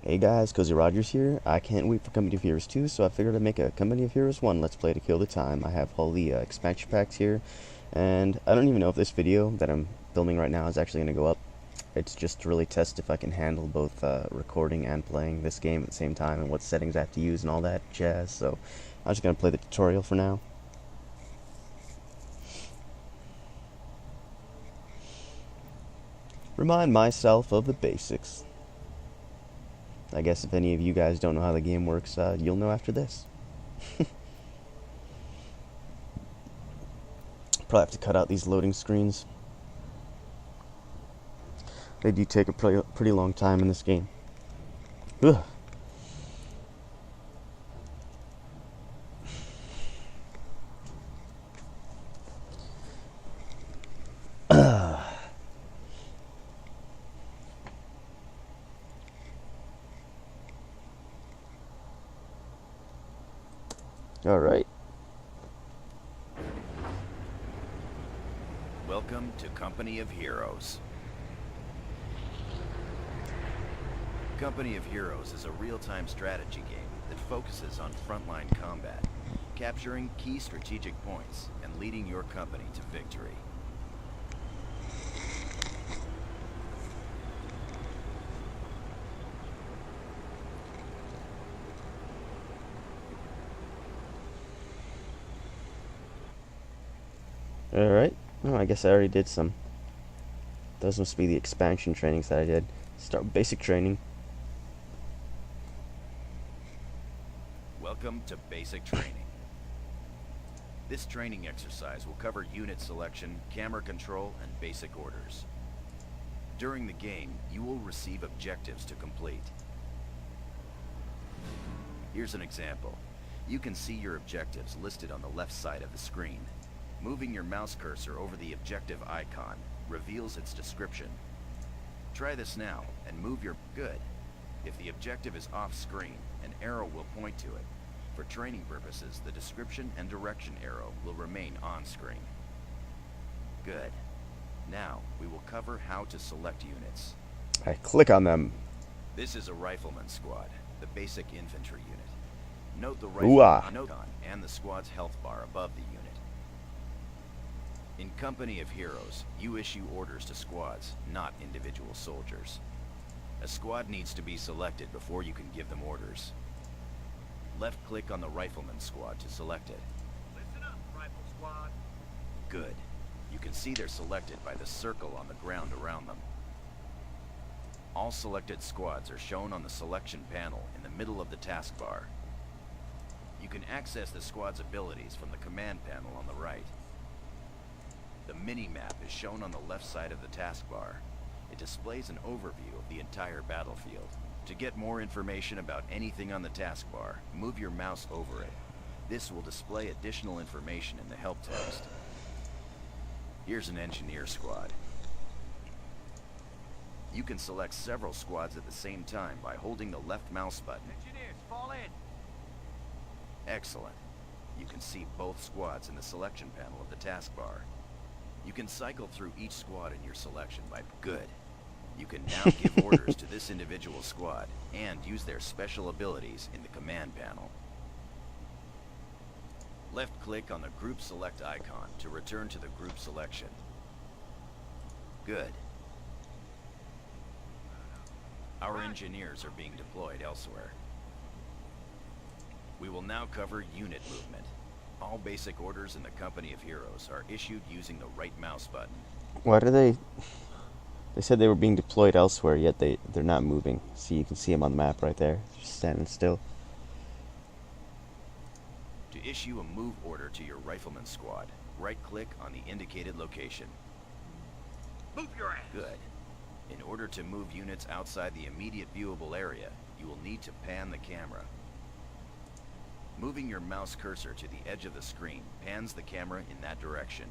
Hey guys, Cozy Rogers here. I can't wait for Company of Heroes 2, so I figured I'd make a Company of Heroes 1 Let's Play to kill the time. I have all the expansion packs here, and I don't even know if this video that I'm filming right now is actually going to go up. It's just to really test if I can handle both recording and playing this game at the same time, and what settings I have to use and all that jazz, so I'm just going to play the tutorial for now. Remind myself of the basics. I guess if any of you guys don't know how the game works, you'll know after this. Probably have to cut out these loading screens. They do take a pretty long time in this game. Ugh. All right. Welcome to Company of Heroes. Company of Heroes is a real-time strategy game that focuses on frontline combat, capturing key strategic points and leading your company to victory. Alright. Oh, I guess I already did some. Those must be the expansion trainings that I did. Start with basic training. Welcome to Basic Training. This training exercise will cover unit selection, camera control, and basic orders. During the game, you will receive objectives to complete. Here's an example. You can see your objectives listed on the left side of the screen. Moving your mouse cursor over the objective icon reveals its description. Try this now and move your good. If the objective is off screen, an arrow will point to it. For training purposes, the description and direction arrow will remain on screen. Good. Now, we will cover how to select units. I click on them. This is a rifleman squad, the basic infantry unit. Note the Ooh-ah. rifleman icon and the squad's health bar above the unit. In Company of Heroes, you issue orders to squads, not individual soldiers. A squad needs to be selected before you can give them orders. Left-click on the Rifleman squad to select it. Listen up, Rifle Squad. Good. You can see they're selected by the circle on the ground around them. All selected squads are shown on the selection panel in the middle of the taskbar. You can access the squad's abilities from the command panel on the right. The mini-map is shown on the left side of the taskbar. It displays an overview of the entire battlefield. To get more information about anything on the taskbar, move your mouse over it. This will display additional information in the help text. Here's an engineer squad. You can select several squads at the same time by holding the left mouse button. Engineers, fall in. Excellent. You can see both squads in the selection panel of the taskbar. You can cycle through each squad in your selection by good. You can now give orders to this individual squad and use their special abilities in the command panel. Left-click on the group select icon to return to the group selection. Good. Our engineers are being deployed elsewhere. We will now cover unit movement. All basic orders in the Company of Heroes are issued using the right mouse button. Why do they... They said they were being deployed elsewhere, yet they're not moving. See, you can see them on the map right there. Just standing still. To issue a move order to your Rifleman squad, right-click on the indicated location. Move your ass. Good. In order to move units outside the immediate viewable area, you will need to pan the camera. Moving your mouse cursor to the edge of the screen pans the camera in that direction.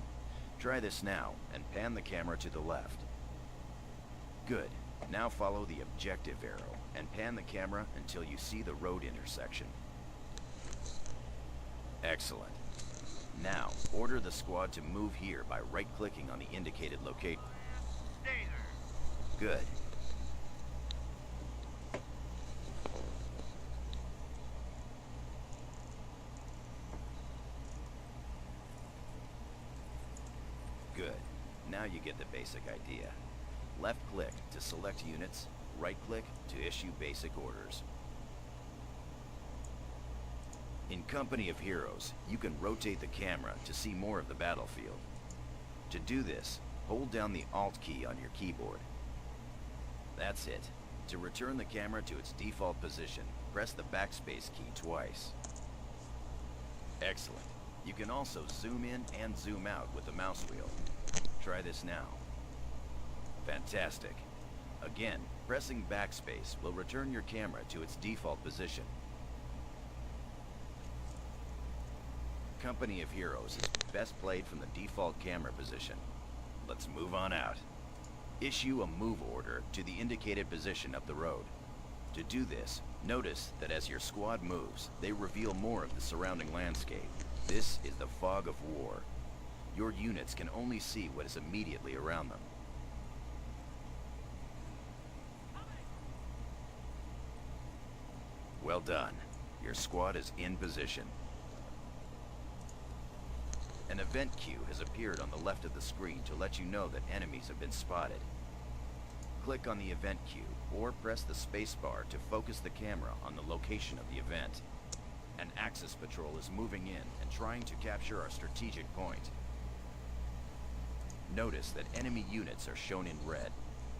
Try this now and pan the camera to the left. Good. Now follow the objective arrow and pan the camera until you see the road intersection. Excellent. Now, order the squad to move here by right-clicking on the indicated location. Stay there. Good. Now you get the basic idea. Left click to select units, right click to issue basic orders. In Company of Heroes, you can rotate the camera to see more of the battlefield. To do this, hold down the Alt key on your keyboard. That's it. To return the camera to its default position, press the backspace key twice. Excellent. You can also zoom in and zoom out with the mouse wheel. Try this now. Fantastic. Again, pressing backspace will return your camera to its default position. Company of Heroes is best played from the default camera position. Let's move on out. Issue a move order to the indicated position up the road. To do this, notice that as your squad moves, they reveal more of the surrounding landscape. This is the fog of war. Your units can only see what is immediately around them. Well done. Your squad is in position. An event queue has appeared on the left of the screen to let you know that enemies have been spotted. Click on the event queue or press the spacebar to focus the camera on the location of the event. An Axis patrol is moving in and trying to capture our strategic point. Notice that enemy units are shown in red.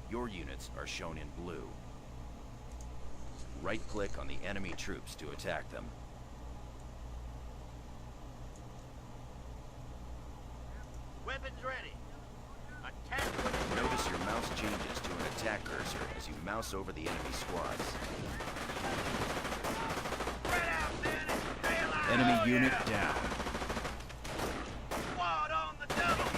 Your units are shown in blue. Right-click on the enemy troops to attack them. Weapons ready. Attack. Notice your mouse changes to an attack cursor as you mouse over the enemy squads. Spread out, Dennis. Stay alive. Enemy unit down. Squad on the double.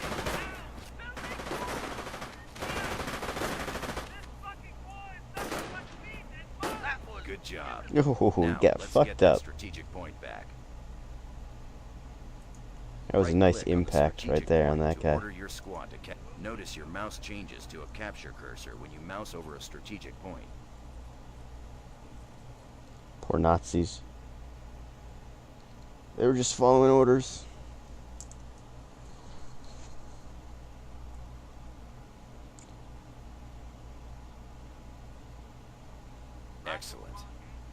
That was Good job. Oh, we Now, got let's get fucked that up. strategic point back. That was a nice Right-click on the impact right strategic there on point that to guy. order your squad to notice your mouse changes to a capture cursor when you mouse over a strategic point. Poor Nazis. They were just following orders. Excellent.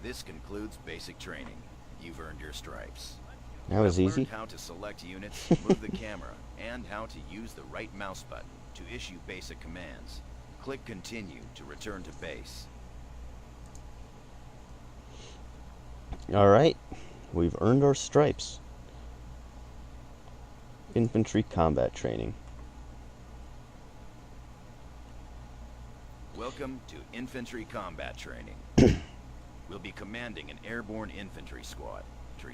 This concludes basic training. You've earned your stripes. That was You've easy. learned how to select units, move the camera, and how to use the right mouse button to issue basic commands. Click Continue to return to base. Alright, we've earned our stripes. Infantry combat training. Welcome to Infantry Combat Training. We'll be commanding an airborne infantry squad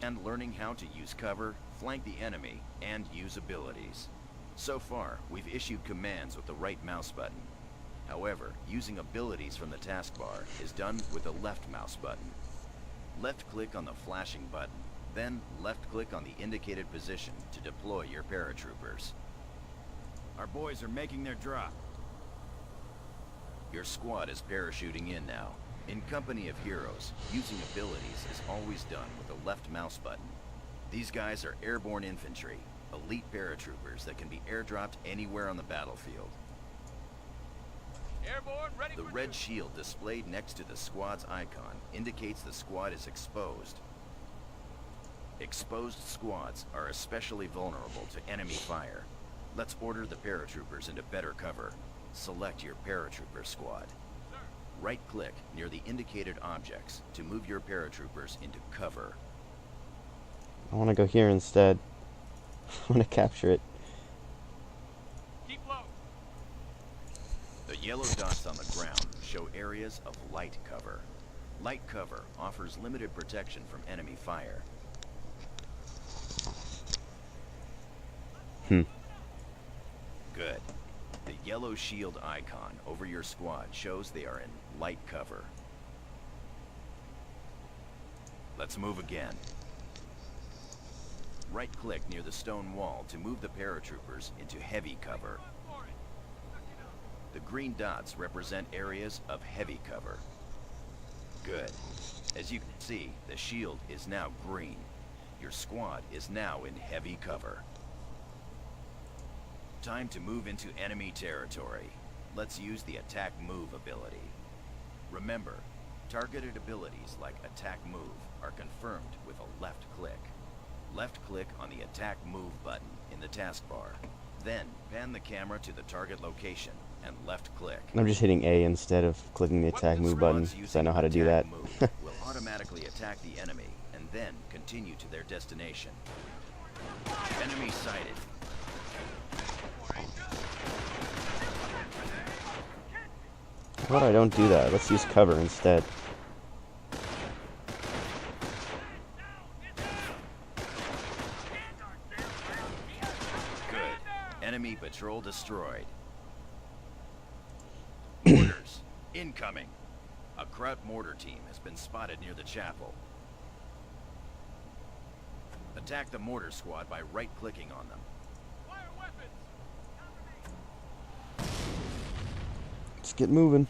and learning how to use cover, flank the enemy, and use abilities. So far, we've issued commands with the right mouse button. However, using abilities from the taskbar is done with the left mouse button. Left-click on the flashing button, then left-click on the indicated position to deploy your paratroopers. Our boys are making their drop. Your squad is parachuting in now. In Company of Heroes, using abilities is always done with the left mouse button. These guys are airborne infantry, elite paratroopers that can be airdropped anywhere on the battlefield. airborne, ready The for red duty. shield displayed next to the squad's icon indicates the squad is exposed. Exposed squads are especially vulnerable to enemy fire. Let's order the paratroopers into better cover. Select your paratrooper squad. Right-click near the indicated objects to move your paratroopers into cover. I want to go here instead. I want to capture it. Keep low. The yellow dots on the ground show areas of light cover. Light cover offers limited protection from enemy fire. Good. The yellow shield icon over your squad shows they are in light cover. Let's move again. Right-click near the stone wall to move the paratroopers into heavy cover. The green dots represent areas of heavy cover. Good. As you can see, the shield is now green. Your squad is now in heavy cover. Time to move into enemy territory. Let's use the attack move ability. Remember, targeted abilities like attack move are confirmed with a left click. Left click on the attack move button in the taskbar. Then pan the camera to the target location and left click. I'm just hitting A instead of clicking the attack move button, because I know how to do that. Move will automatically attack the enemy and then continue to their destination. Enemy sighted. How about I don't do that? Let's use cover instead. Good. Enemy patrol destroyed. Mortars incoming. A Kraut mortar team has been spotted near the chapel. Attack the mortar squad by right-clicking on them. Fire weapons! Let's get moving.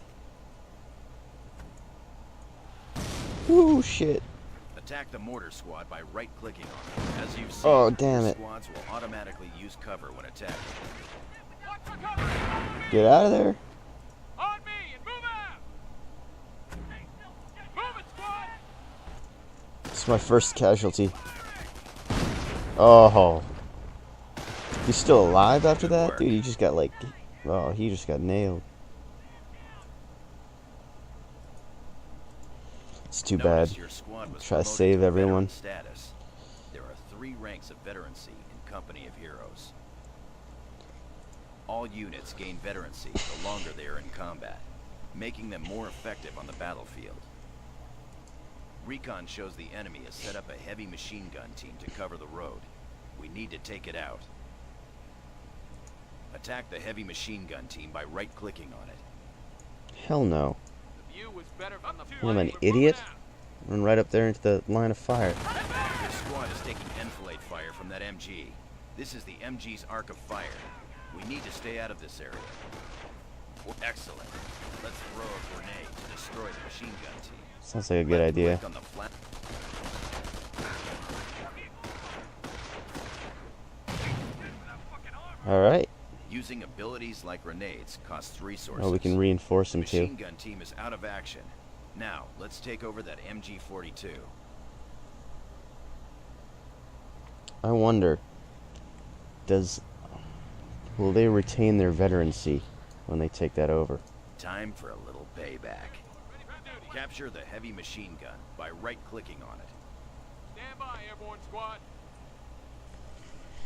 Ooh, shit. Attack the mortar squad by right-clicking on them. As you've seen, Oh, damn it. squads will automatically use cover when attacking. Watch for cover! On me! Get out of there. On me and move out! Move it, squad! It's my first casualty. Oh. He's still alive after Good that? work. Dude, he just got like... Oh, he just got nailed. It's too Notice bad. your squad was Try to promoted save to everyone. veteran status. There are 3 ranks of veterancy in Company of Heroes. All units gain veterancy the longer they are in combat, making them more effective on the battlefield. Recon shows the enemy has set up a heavy machine gun team to cover the road. We need to take it out. Attack the heavy machine gun team by right-clicking on it. Hell no. The view was better from the I'm an We're moving idiot. out. Run right up there into the line of fire. Your squad is taking enfilade fire from that MG. This is the MG's arc of fire. We need to stay out of this area. Excellent. Let's throw a grenade to destroy the machine gun team. Sounds like a good idea. Left-click on the flat- Alright. Using abilities like grenades costs resources. Oh, we can reinforce him Machine too. gun team is out of action. Now, let's take over that MG-42. I wonder, will they retain their veterancy when they take that over? Time for a little payback. Ready for duty. Capture the heavy machine gun by right-clicking on it. Stand by, airborne squad.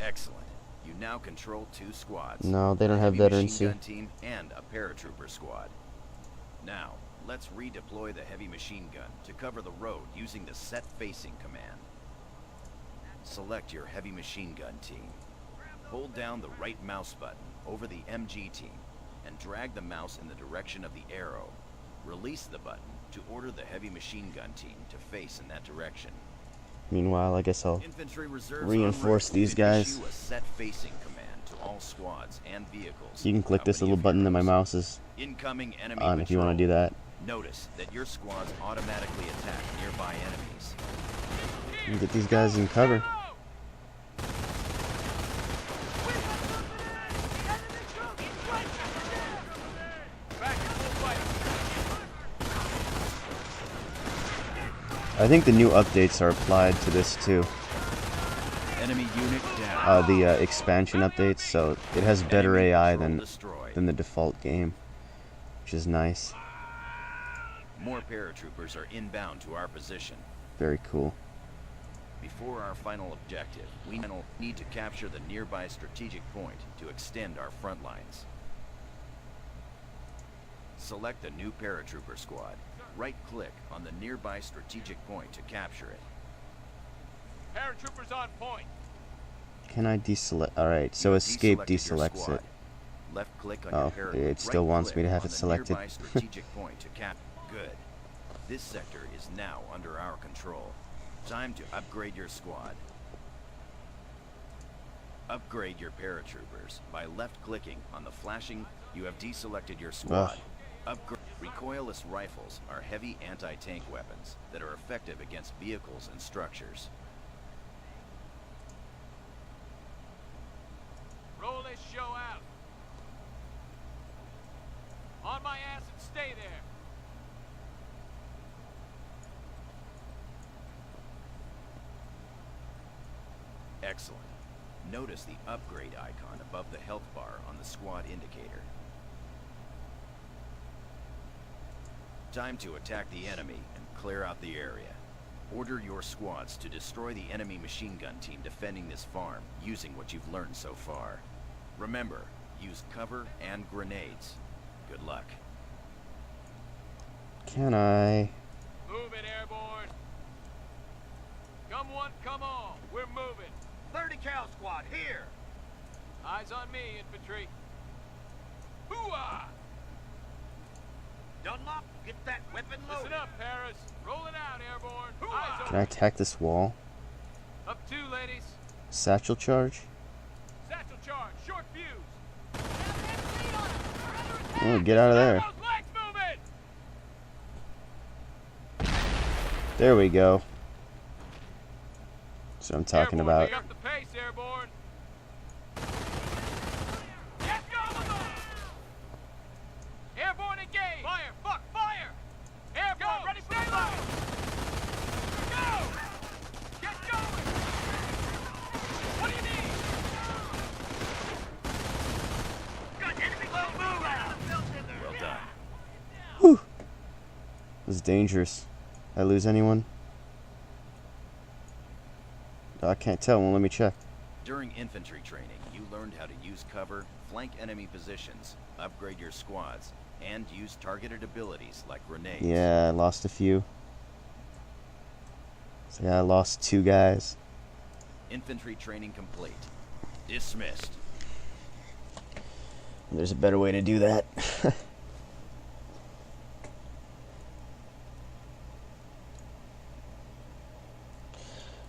Excellent. You now control 2 squads. No, they don't a have heavy veterancy. machine gun team and a paratrooper squad. Now, let's redeploy the heavy machine gun to cover the road using the set facing command. Select your heavy machine gun team. Hold down the right mouse button over the MG team and drag the mouse in the direction of the arrow. Release the button to order the heavy machine gun team to face in that direction. Meanwhile, I guess I'll Infantry reserves reinforce en route these to guys. issue a set facing command to all squads and vehicles. You can click this Company little of button that my Heroes. mouse is Incoming enemy on if you want to do patrol. that. Notice that your squads automatically attack nearby enemies. You can get these guys in cover. Back in full fight. I think the new updates are applied to this too. Enemy unit down. The expansion updates, so it has better Enemy AI patrol than destroyed. the default game, which is nice. More paratroopers are inbound to our position. Very cool. Before our final objective, we need to capture the nearby strategic point to extend our front lines. Select the new paratrooper squad. Right-click on the nearby strategic point to capture it. Paratroopers on point. Can I deselect? Alright, so You escape deselected your deselects squad. it. Left-click on Oh, your paratrooper. it still wants me to have Right-click it on the selected. nearby strategic point to cap. Good. This sector is now under our control. Time to upgrade your squad. Upgrade your paratroopers by left-clicking on the flashing. You have deselected your squad. Upgrade. Recoilless rifles are heavy anti-tank weapons that are effective against vehicles and structures. Roll this show out. Excellent. Notice the upgrade icon above the health bar on the squad indicator. Time to attack the enemy and clear out the area. Order your squads to destroy the enemy machine gun team defending this farm using what you've learned so far. Remember, use cover and grenades. Good luck. Can I? Move it, airborne. Come one, come all. We're moving. 30 cal squad, here! Eyes on me, infantry. Hooah! Dunlop, get that weapon loaded. Listen up, Paris. Roll it out, airborne. Hooah! Eyes Can I open. attack this wall? Up two, ladies. Satchel charge? Satchel charge. Short fuse. Oh, get out of there. Those legs moving! There we go. That's what I'm talking Airborne, about. pick up the pace, airborne. Get going! Airborne engage! Fire! Fuck! Fire! Airborne, ready for fire! Go! Get going! What do you need? Got enemy low move out! Well done. Whew. It was dangerous. Did I lose anyone? I can't tell. Well, let me check. During infantry training, you learned how to use cover, flank enemy positions, upgrade your squads, and use targeted abilities like grenades. Yeah, I lost a few. So yeah, I lost 2 guys. Infantry training complete. Dismissed. There's a better way to do that.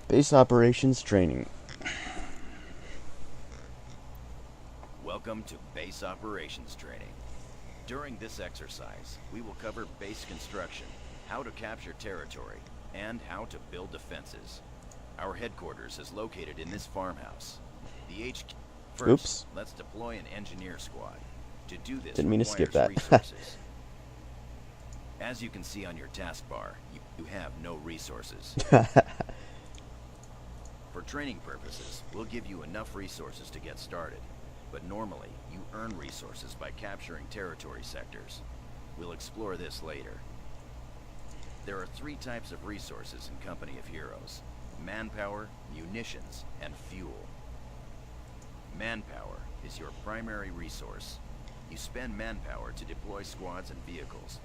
Base operations training. Welcome to base operations training. During this exercise, we will cover base construction, how to capture territory, and how to build defenses. Our headquarters is located in this farmhouse. The HQ. First, Oops. let's deploy an engineer squad. To do this Didn't mean to skip requires that. resources. As you can see on your taskbar, you have no resources. For training purposes, we'll give you enough resources to get started. But normally, you earn resources by capturing territory sectors. We'll explore this later. There are 3 types of resources in Company of Heroes: manpower, munitions, and fuel. Manpower is your primary resource. You spend manpower to deploy squads and vehicles.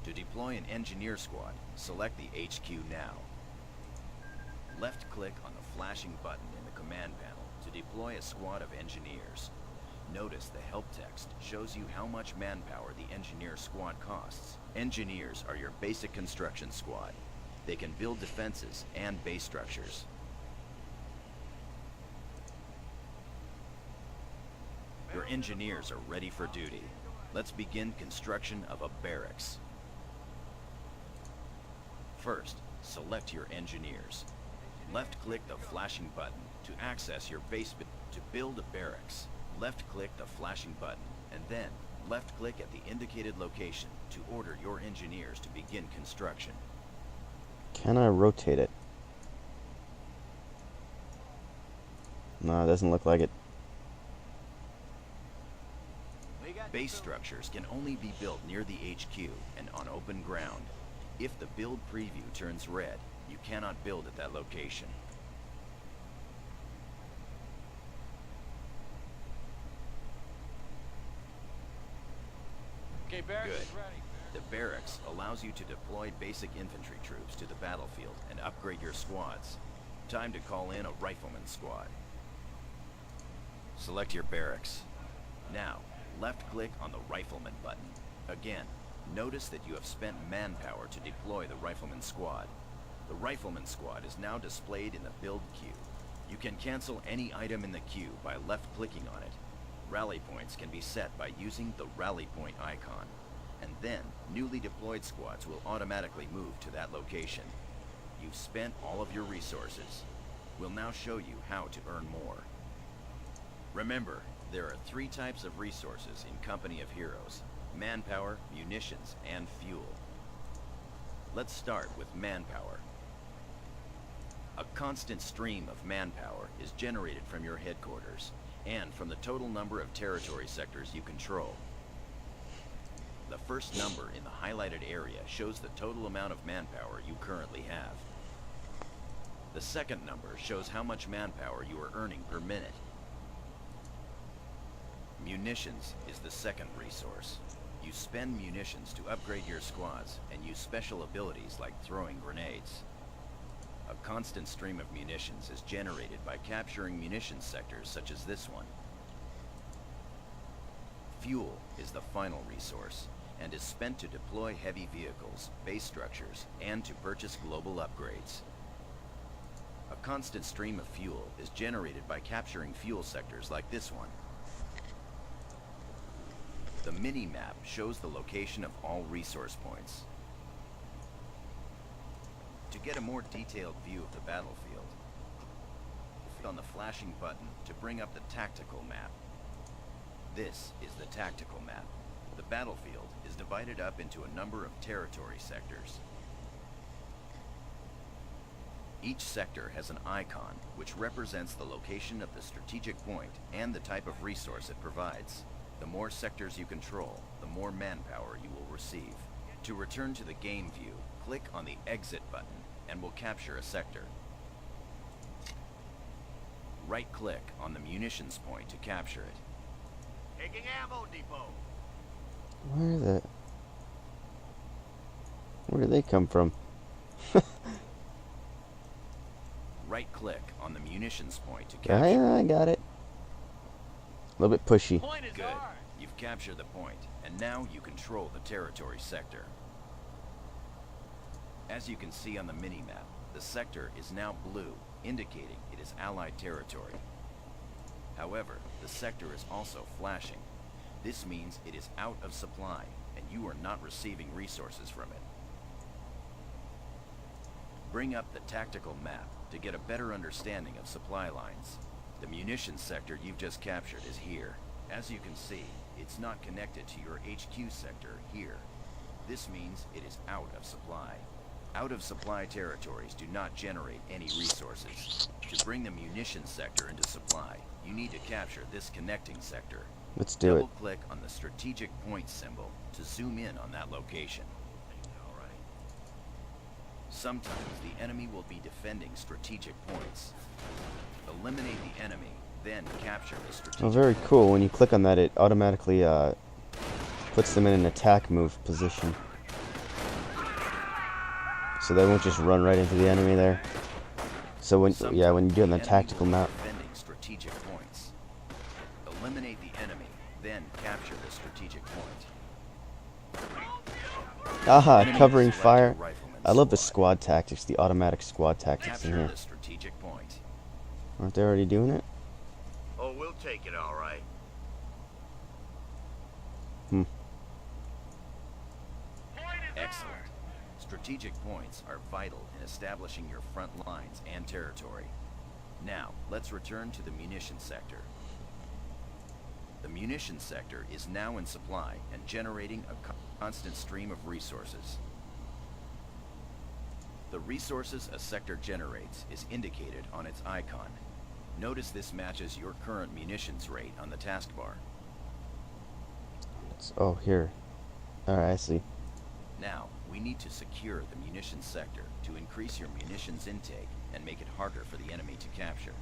To deploy an engineer squad, select the HQ now. Left-click on the flashing button in the command panel to deploy a squad of engineers. Notice the help text shows you how much manpower the engineer squad costs. Engineers are your basic construction squad. They can build defenses and base structures. Your engineers are ready for duty. Let's begin construction of a barracks. First, select your engineers. Left-click the flashing button to access your base. To build a barracks, left-click the flashing button, and then left-click at the indicated location to order your engineers to begin construction. Can I rotate it? No, it doesn't look like it. Base structures can only be built near the HQ and on open ground. If the build preview turns red, you cannot build at that location. Okay, barracks Good. is ready. The barracks allows you to deploy basic infantry troops to the battlefield and upgrade your squads. Time to call in a rifleman squad. Select your barracks. Now, left-click on the rifleman button. Again, notice that you have spent manpower to deploy the rifleman squad. The rifleman squad is now displayed in the build queue. You can cancel any item in the queue by left-clicking on it. Rally points can be set by using the rally point icon. And then, newly deployed squads will automatically move to that location. You've spent all of your resources. We'll now show you how to earn more. Remember, there are 3 types of resources in Company of Heroes: manpower, munitions, and fuel. Let's start with manpower. A constant stream of manpower is generated from your headquarters and from the total number of territory sectors you control. The first number in the highlighted area shows the total amount of manpower you currently have. The second number shows how much manpower you are earning per minute. Munitions is the second resource. You spend munitions to upgrade your squads and use special abilities like throwing grenades. A constant stream of munitions is generated by capturing munitions sectors such as this one. Fuel is the final resource and is spent to deploy heavy vehicles, base structures, and to purchase global upgrades. A constant stream of fuel is generated by capturing fuel sectors like this one. The mini-map shows the location of all resource points. To get a more detailed view of the battlefield, click on the flashing button to bring up the tactical map. This is the tactical map. The battlefield is divided up into a number of territory sectors. Each sector has an icon which represents the location of the strategic point and the type of resource it provides. The more sectors you control, the more manpower you will receive. To return to the game view, click on the exit button and we'll capture a sector. Right-click on the munitions point to capture it. Taking ammo depot. Where do they come from? Right-click on the munitions point to capture it. I got it. A little bit pushy. Point is Good. ours. You've captured the point, and now you control the territory sector. As you can see on the mini-map, the sector is now blue, indicating it is Allied territory. However, the sector is also flashing. This means it is out of supply, and you are not receiving resources from it. Bring up the tactical map to get a better understanding of supply lines. The munitions sector you've just captured is here. As you can see, it's not connected to your HQ sector here. This means it is out of supply. Out of supply territories do not generate any resources. To bring the munitions sector into supply, you need to capture this connecting sector. Let's do it. Double-click on the strategic point symbol to zoom in on that location. Sometimes the enemy will be defending strategic points. Eliminate the enemy, then capture the strategic Oh, very point. cool. When you click on that, it automatically puts them in an attack move position. So they won't just run right into the enemy there. So when Sometimes when you do it on the enemy tactical will be map, defending strategic points. Eliminate the enemy, then capture the strategic point. aha, Enemy covering select fire. your rifleman I love the squad. squad tactics, the automatic squad tactics in Capture here. the strategic point. Aren't they already doing it? Oh, we'll take it all right. Hmm. Excellent. Strategic points are vital in establishing your front lines and territory. Now, let's return to the munitions sector. The munitions sector is now in supply and generating a constant stream of resources. The resources a sector generates is indicated on its icon. Notice this matches your current munitions rate on the taskbar. Oh, here. Alright, I see. Now, we need to secure the munitions sector to increase your munitions intake and make it harder for the enemy to capture.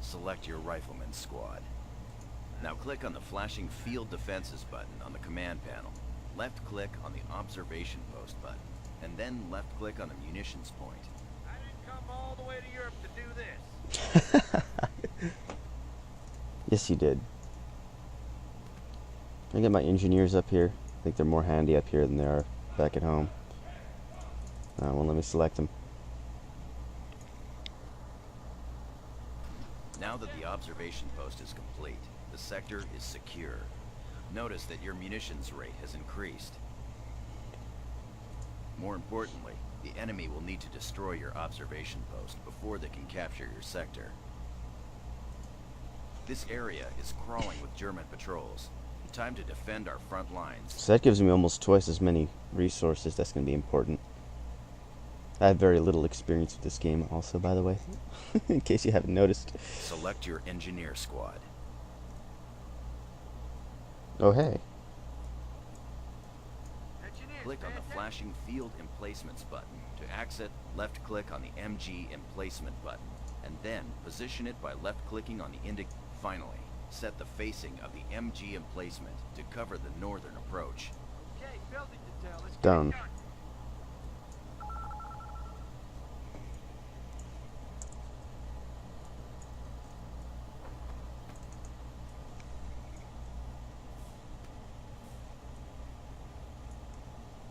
Select your rifleman squad. Now click on the flashing Field Defenses button on the command panel. Left-click on the Observation Post button, and then left-click on the munitions point. I didn't come all the way to Europe to do this. Yes, you did. I get my engineers up here. I think they're more handy up here than they are back at home. Won't let me select them. Now that the observation post is complete, the sector is secure. Notice that your munitions rate has increased. More importantly, the enemy will need to destroy your observation post before they can capture your sector. This area is crawling with German patrols. Time to defend our front lines. So that gives me almost twice as many resources. That's going to be important. I have very little experience with this game also, by the way, in case you haven't noticed. Select your engineer squad. Oh, hey. Engineers, Click on the flashing Field Emplacements button. To access, left-click on the MG Emplacement button, and then position it by left-clicking on the Finally, set the facing of the MG emplacement to cover the northern approach. Okay, building detail. Let's Done. get it done.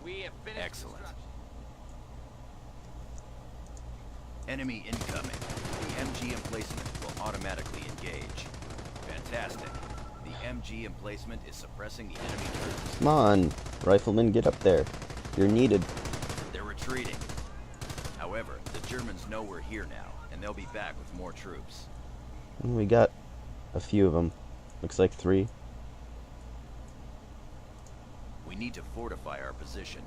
We have finished Excellent. construction. Enemy incoming. The MG emplacement will automatically engage. Fantastic. The MG emplacement is suppressing the enemy troops. Come on, riflemen, get up there. You're needed. They're retreating. However, the Germans know we're here now, and they'll be back with more troops. We got a few of them. Looks like 3. We need to fortify our position.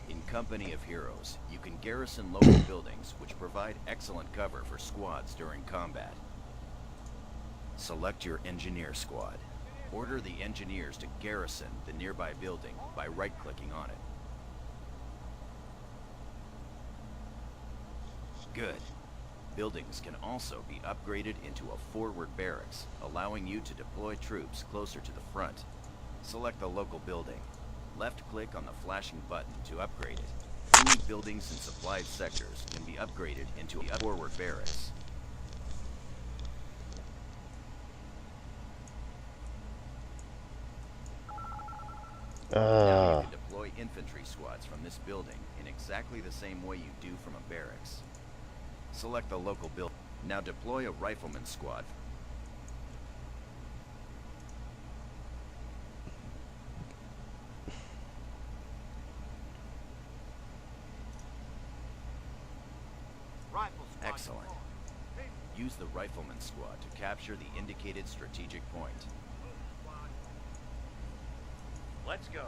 In Company of Heroes, you can garrison local buildings which provide excellent cover for squads during combat. Select your engineer squad. Order the engineers to garrison the nearby building by right-clicking on it. Good. Buildings can also be upgraded into a forward barracks, allowing you to deploy troops closer to the front. Select the local building. Left-click on the flashing button to upgrade it. Any buildings in supplied sectors can be upgraded into a forward barracks. Now you can deploy infantry squads from this building in exactly the same way you do from a barracks. Select the local building. Now deploy a rifleman squad. Rifle squad. Excellent. Use the rifleman squad to capture the indicated strategic point. Let's go.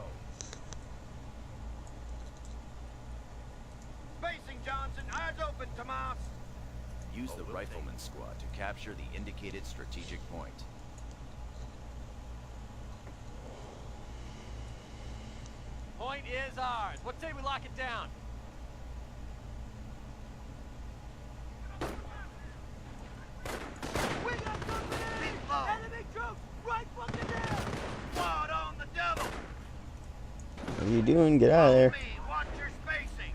Spacing, Johnson. Eyes open, Tomas. Use the rifleman squad to capture the indicated strategic point. Point is ours. What say we lock it down? We got company! Enemy troops! Right fucking there! Squad on the double. What are you doing? Get out of there. Me, watch your spacing.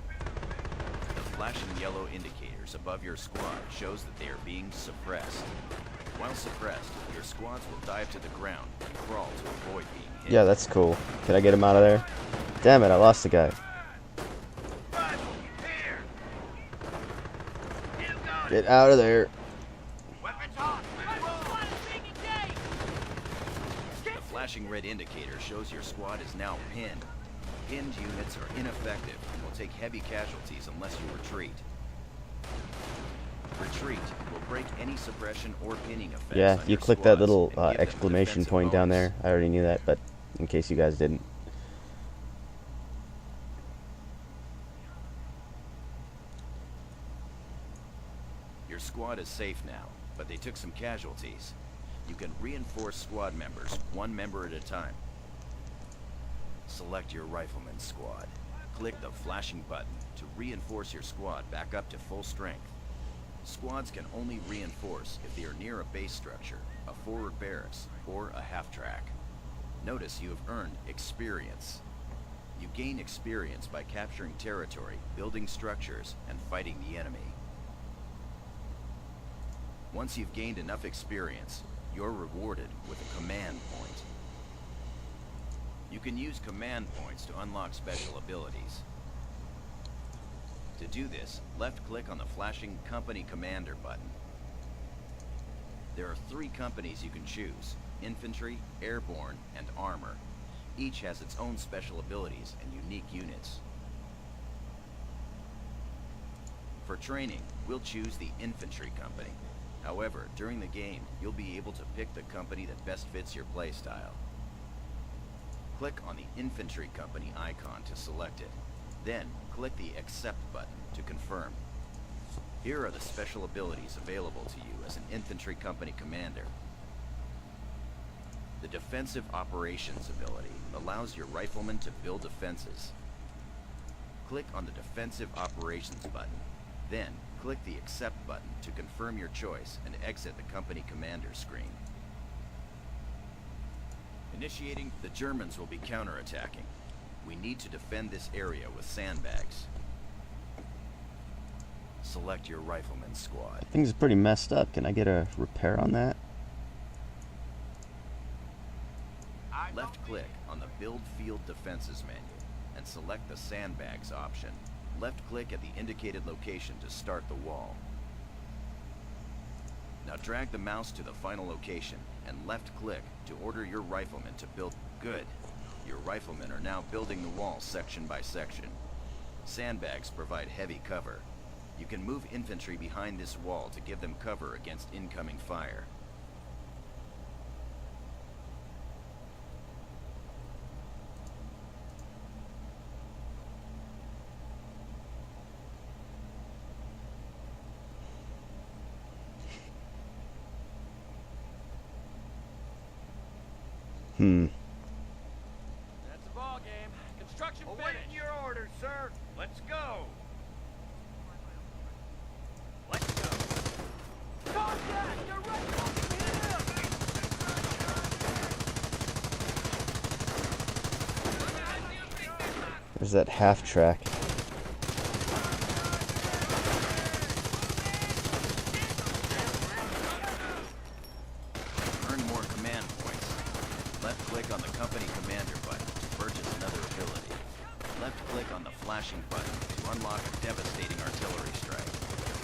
The flashing yellow indicators above your squad shows that they are being suppressed. While suppressed, your squads will dive to the ground and crawl to avoid being hit. Yeah, that's cool. Can I get him out of there? Damn it, I lost the guy. Rifle, here. You got Get it. out of there. Weapons hot. The flashing red indicator shows your squad is now pinned. Pinned units are ineffective and will take heavy casualties unless you retreat. Retreat will break any suppression or pinning effects. Yeah, on you your click that squads little and give them exclamation defensive point down bonus. there. I already knew that, but in case you guys didn't. Your squad is safe now, but they took some casualties. You can reinforce squad members, one member at a time. Select your rifleman squad. Click the flashing button to reinforce your squad back up to full strength. Squads can only reinforce if they are near a base structure, a forward barracks, or a half-track. Notice you have earned experience. You gain experience by capturing territory, building structures, and fighting the enemy. Once you've gained enough experience, you're rewarded with a command point. You can use command points to unlock special abilities. To do this, left-click on the flashing Company Commander button. There are 3 companies you can choose: Infantry, Airborne, and Armor. Each has its own special abilities and unique units. For training, we'll choose the Infantry Company. However, during the game, you'll be able to pick the company that best fits your playstyle. Click on the Infantry Company icon to select it. Then, click the Accept button to confirm. Here are the special abilities available to you as an infantry company commander. The Defensive Operations ability allows your riflemen to build defenses. Click on the Defensive Operations button. Then, click the Accept button to confirm your choice and exit the company commander screen. Initiating, the Germans will be counterattacking. We need to defend this area with sandbags. Select your rifleman squad. Things are pretty messed up. Can I get a repair on that? Left click on the Build Field Defenses menu and select the Sandbags option. Left click at the indicated location to start the wall. Now drag the mouse to the final location and left click to order your riflemen to build. Good. Your riflemen are now building the wall section by section. Sandbags provide heavy cover. You can move infantry behind this wall to give them cover against incoming fire. That's the ball game. Construction Awaiting finished. your orders, sir. Let's go. Let's go. Contact! You're right There's that half track. Earn more command points. Left click on the company commander button to purchase another ability. Left click on the flashing button to unlock a devastating artillery strike.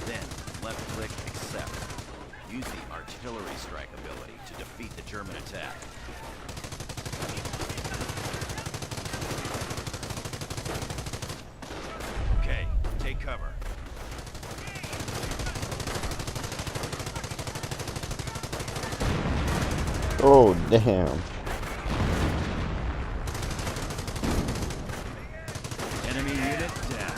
Then, left click Accept. Use the artillery strike ability to defeat the German attack. Okay, take cover. Oh, damn. Enemy unit down.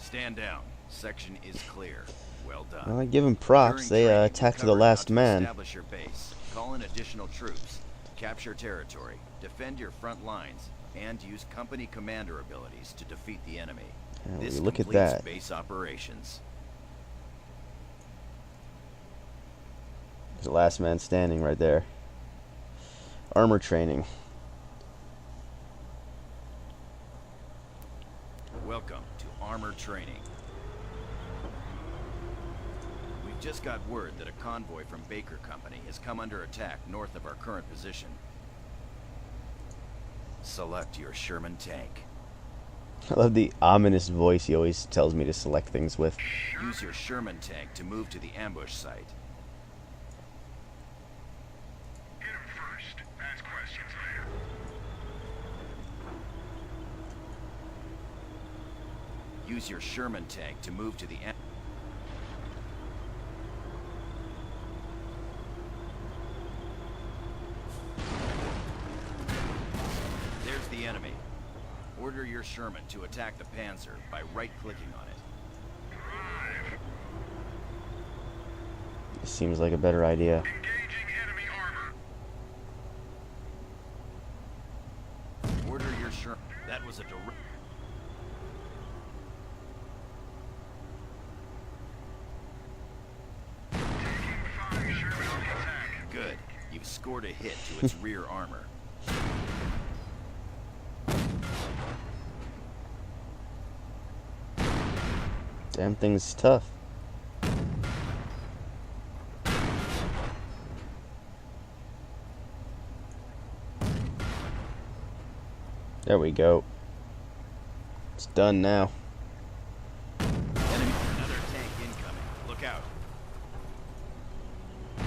Stand down. Section is clear. Well done. Well, I give them props. During They training, attacked to cover the last how to man. Establish your base. Call in additional troops. Capture territory. Defend your front lines. And use company commander abilities to defeat the enemy. Yeah, This look at completes that. base operations. There's the last man standing right there. Armor training. Welcome to armor training. We've just got word that a convoy from Baker Company has come under attack north of our current position. Select your Sherman tank. I love the ominous voice he always tells me to select things with. Use your Sherman tank to move to the ambush site. Get him first. Ask questions later. Use your Sherman tank to move to the There's the enemy. Order your Sherman to attack the Panzer by right-clicking on it. Drive. This seems like a better idea. Engaging enemy armor. Order your Sherman. That was a direct... Taking 5 Sherman on the attack. Good. You've scored a hit to its rear armor. Damn thing's tough. There we go. It's done now. Enemy, another tank incoming. Look out.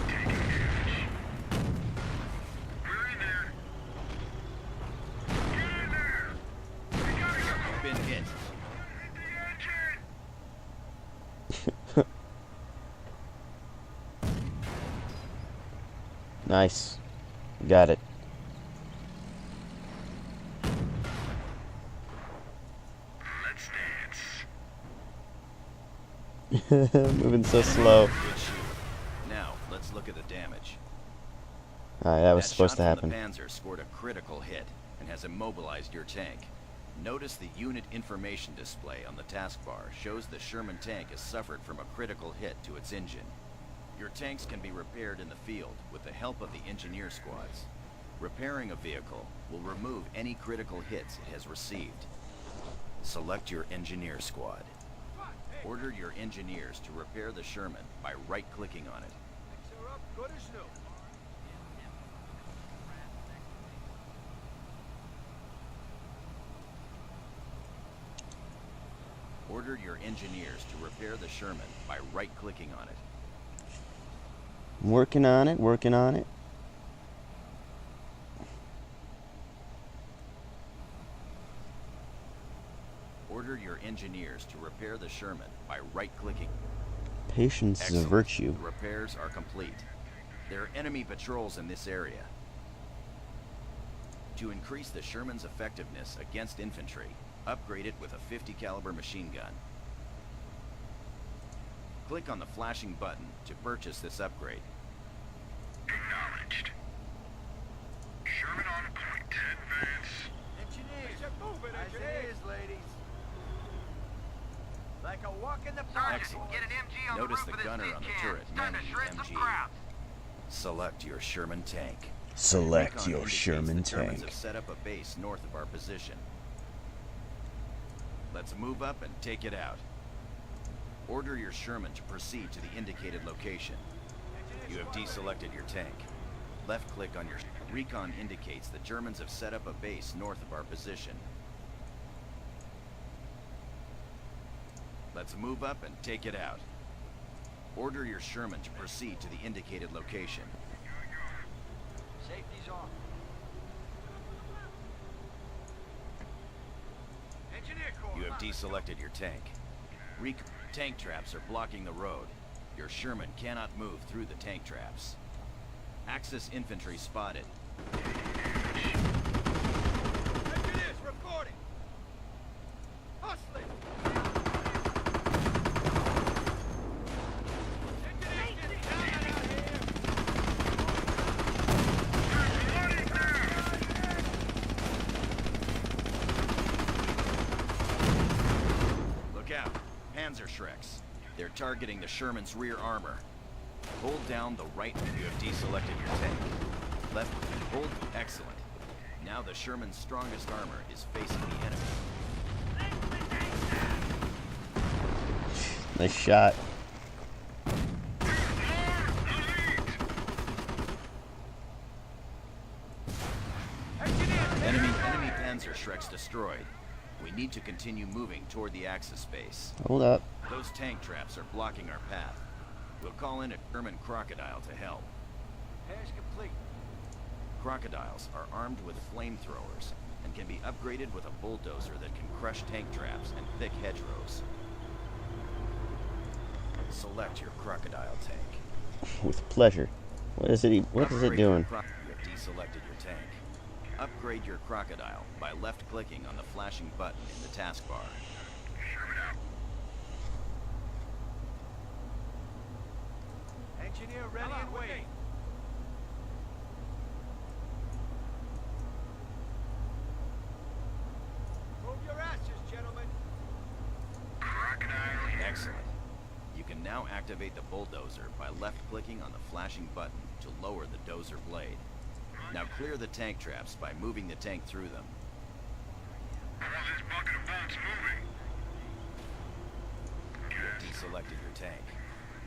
Taking damage. We're in there. Get in there. We gotta go. Been hit. Hit the Nice. Got it. Let's dance. Moving so slow. Good shoot. Now, let's look at the damage. Alright, that was That supposed to shot from happen. the Panzer scored a critical hit and has immobilized your tank. Notice the unit information display on the taskbar shows the Sherman tank has suffered from a critical hit to its engine. Your tanks can be repaired in the field with the help of the engineer squads. Repairing a vehicle will remove any critical hits it has received. Select your engineer squad. Order your engineers to repair the Sherman by right-clicking on it. Fix her up good as new. Order your engineers to repair the Sherman by right-clicking on it. Working on it, working on it. Order your engineers to repair the Sherman by right-clicking. Patience is a Excellent. virtue. The repairs are complete. There are enemy patrols in this area. To increase the Sherman's effectiveness against infantry, upgrade it with a 50 caliber machine gun. Click on the flashing button to purchase this upgrade. Acknowledged. Sherman on point. Advance. Engineers, you're moving, As it engineers. is, ladies. Like a walk in the park. Excellent. Get an MG on Notice the the roof of gunner this on the tin turret can. Time to manning shred the some MG. crap. Select your Sherman tank. Select Recon your indicates Sherman the Germans tank. have set up a base north of our position. Let's move up and take it out. Order your Sherman to proceed to the indicated location. You have deselected your tank. Left click on your recon indicates the Germans have set up a base north of our position. Let's move up and take it out. Order your Sherman to proceed to the indicated location. Safety's on. Engineer corps. You have deselected your tank. Tank traps are blocking the road. Your Sherman cannot move through the tank traps. Axis infantry spotted. Engineers reporting. Hustling. Engineers getting down out here. Look out. Panzerschrecks. They're targeting the Sherman's rear armor. Hold down the right. You have deselected your tank. Left. Hold. Excellent. Now the Sherman's strongest armor is facing the enemy. Nice shot. Enemy Panzerschrecks destroyed. We need to continue moving toward the Axis base. Hold up. Those tank traps are blocking our path. We'll call in a German Crocodile to help. Repairs complete. Crocodiles are armed with flamethrowers and can be upgraded with a bulldozer that can crush tank traps and thick hedgerows. Select your Crocodile tank. With pleasure. What is it? What is it Upgrade your doing? You have deselected your tank. Upgrade your Crocodile by left-clicking on the flashing button in the taskbar. Sherman out. Engineer ready and waiting. Move your asses, gentlemen. Crocodile here. Excellent. You can now activate the bulldozer by left-clicking on the flashing button to lower the dozer blade. Now clear the tank traps by moving the tank through them. How's this bucket of bolts moving? You have deselected your tank.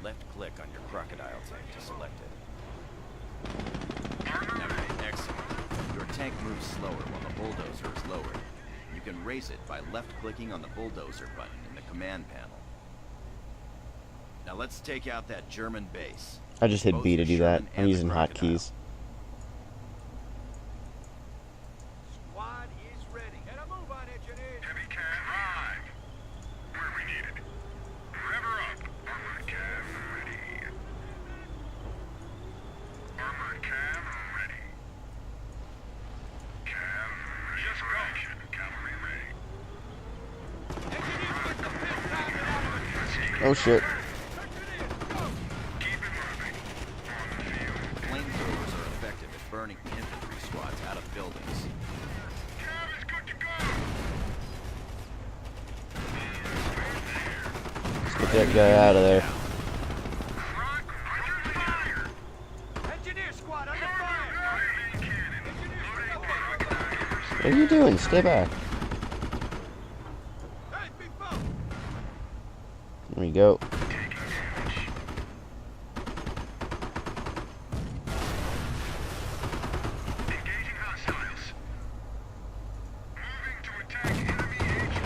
Left-click on your Crocodile tank to select it. Now, excellent. Your tank moves slower while the bulldozer is lowered. You can raise it by left-clicking on the bulldozer button in the command panel. Now let's take out that German base. I just hit Both B to the do that. Sherman I'm and the using Crocodile. hotkeys. Squad is ready. Get a move on, engineers. Heavy cab live. Where we needed. Rev her up. Armored cab ready. Armored cab Oh shit. Flamethrowers are effective at burning infantry squads out of buildings. Cab is good to go. Let's get that guy out of there. Rock, under fire. Engineer squad under fire! Loading cannon. What are you doing? Stay back. Hey, big bump! There we go. Engaging hostiles. Moving to attack enemy HQ.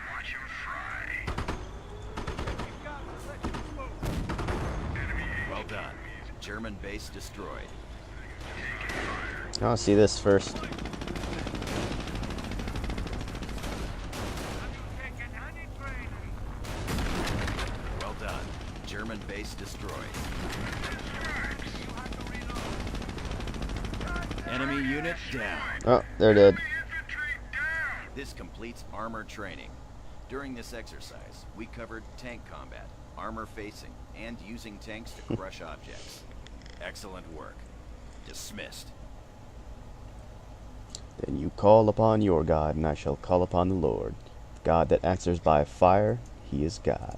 Watch him fry. Well done. German base destroyed. I want to see this first. Well done. German base destroyed. Enemy unit down. Oh, they're dead. Infantry down. This completes armor training. During this exercise, we covered tank combat, armor facing, and using tanks to crush objects. Excellent work. Dismissed. Then you call upon your God, and I shall call upon the Lord. God that answers by fire, he is God.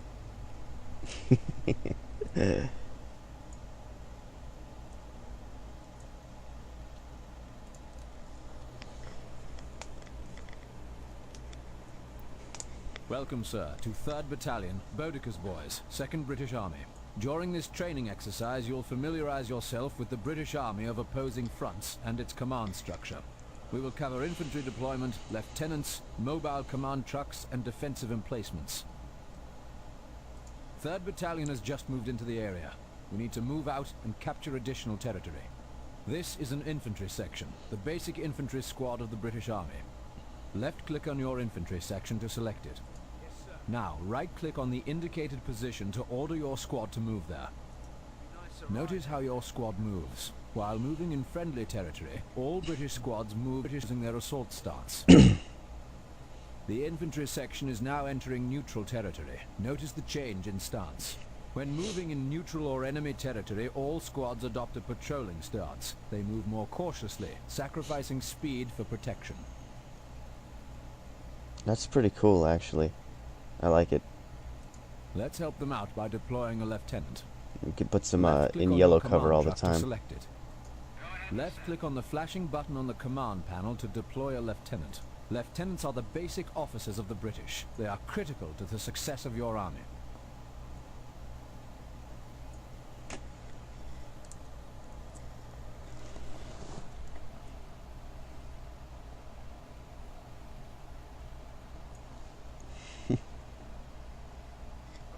Welcome, sir, to 3rd Battalion, Boudicca's Boys, 2nd British Army. During this training exercise, you'll familiarize yourself with the British Army of opposing fronts and its command structure. We will cover infantry deployment, lieutenants, mobile command trucks, and defensive emplacements. 3rd Battalion has just moved into the area. We need to move out and capture additional territory. This is an infantry section, the basic infantry squad of the British Army. Left-click on your infantry section to select it. Now, right-click on the indicated position to order your squad to move there. Notice how your squad moves. While moving in friendly territory, all British squads move using their assault stance. The infantry section is now entering neutral territory. Notice the change in stance. When moving in neutral or enemy territory, all squads adopt a patrolling stance. They move more cautiously, sacrificing speed for protection. That's pretty cool, actually. I like it. Let's help them out by deploying a lieutenant. We could put some Left-click in on yellow your cover command all the truck to time. select it. Left-click on the flashing button on the command panel to deploy a lieutenant. Lieutenants are the basic officers of the British. They are critical to the success of your army.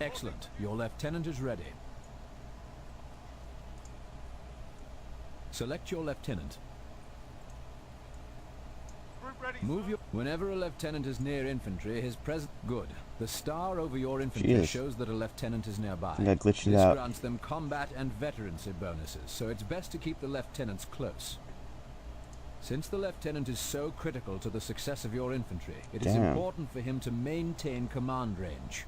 Excellent. Your lieutenant is ready. Select your lieutenant. Group ready. Move your... Whenever a lieutenant is near infantry, his presence... Good. The star over your infantry Jeez. shows that a lieutenant is nearby. I think I glitched it This out. grants them combat and veterancy bonuses, so it's best to keep the lieutenants close. Since the lieutenant is so critical to the success of your infantry, it is Damn. important for him to maintain command range.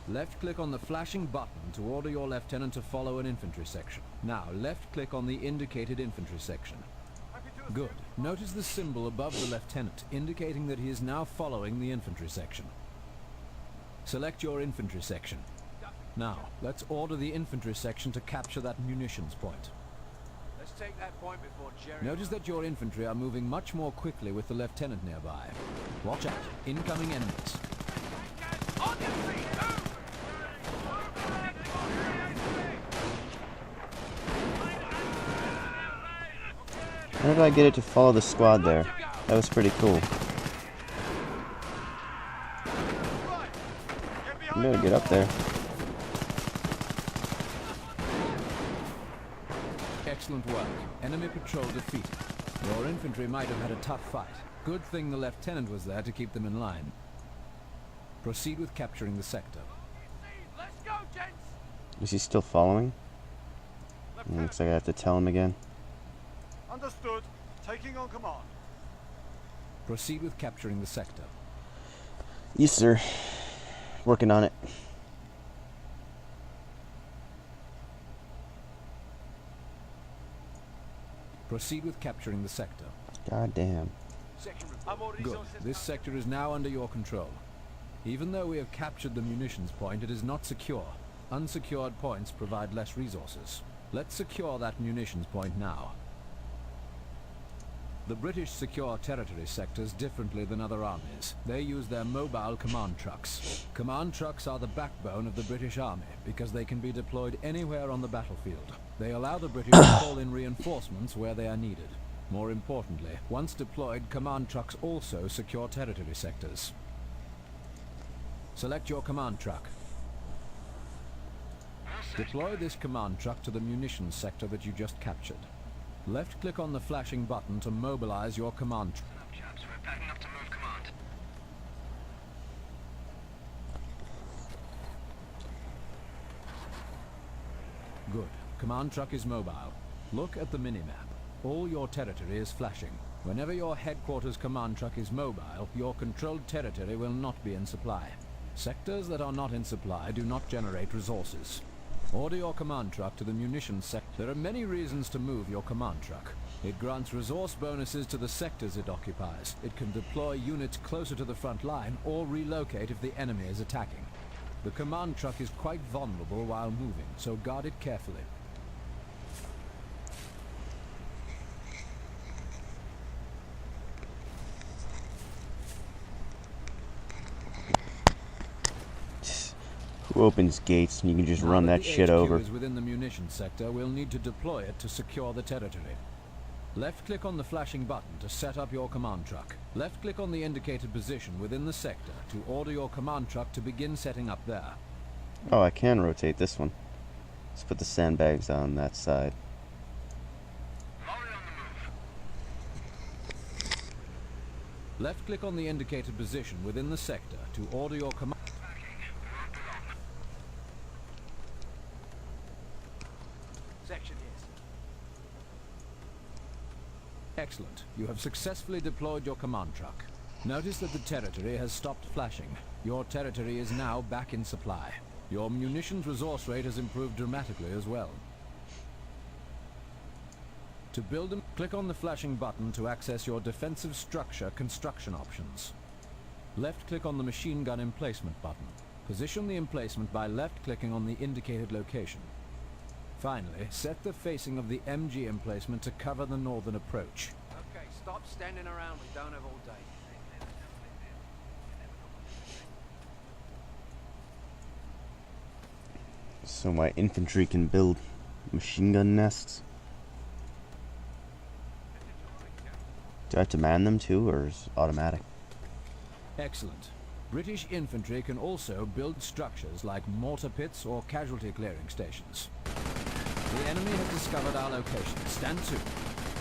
Left-click on the flashing button to order your lieutenant to follow an infantry section. Now, left-click on the indicated infantry section. Good. Notice the symbol above the lieutenant, indicating that he is now following the infantry section. Select your infantry section. Now, let's order the infantry section to capture that munitions point. Let's take that point before Jerry. Notice that your infantry are moving much more quickly with the lieutenant nearby. Watch out. Incoming enemies. On your feet, move! How did I get it to follow the squad there? That was pretty cool. I'm gonna get up there. Excellent work. Enemy patrol defeated. Your infantry might have had a tough fight. Good thing the lieutenant was there to keep them in line. Proceed with capturing the sector. Let's go, gents! Is he still following? Lieutenant, Looks like I have to tell him again. understood. Taking on command. Proceed with capturing the sector. Yes, sir. Working on it. Proceed with capturing the sector. God damn. Section report. I'm already Good. This sector is now under your control. Even though we have captured the munitions point, it is not secure. Unsecured points provide less resources. Let's secure that munitions point now. The British secure territory sectors differently than other armies. They use their mobile command trucks. Command trucks are the backbone of the British Army because they can be deployed anywhere on the battlefield. They allow the British to call in reinforcements where they are needed. More importantly, once deployed, command trucks also secure territory sectors. Select your command truck. Deploy this command truck to the munitions sector that you just captured. Left-click on the flashing button to mobilize your command truck. Chaps, we're packing up to move command. Good. Command truck is mobile. Look at the minimap. All your territory is flashing. Whenever your headquarters command truck is mobile, your controlled territory will not be in supply. Sectors that are not in supply do not generate resources. Order your command truck to the munitions sector. There are many reasons to move your command truck. It grants resource bonuses to the sectors it occupies. It can deploy units closer to the front line or relocate if the enemy is attacking. The command truck is quite vulnerable while moving, so guard it carefully. Who opens gates and you can just Now run that that the shit HQ over? is within the munitions sector, we'll need to deploy it to secure the territory. Left-click on the flashing button to set up your command truck. Left-click on the indicated position within the sector to order your command truck to begin setting up there. Oh, I can rotate this one. Let's put the sandbags on that side. Lorry on the move. Left-click on the indicated position within the sector to order your command. Section is. Excellent. You have successfully deployed your command truck. Notice that the territory has stopped flashing. Your territory is now back in supply. Your munitions resource rate has improved dramatically as well. To build them, click on the flashing button to access your defensive structure construction options. Left-click on the machine gun emplacement button. Position the emplacement by left-clicking on the indicated location. Finally, set the facing of the MG emplacement to cover the northern approach. Okay, stop standing around. We don't have all day. So my infantry can build machine gun nests. Do I have to man them too, or is it automatic? Excellent. British infantry can also build structures like mortar pits or casualty clearing stations. The enemy has discovered our location. Stand to.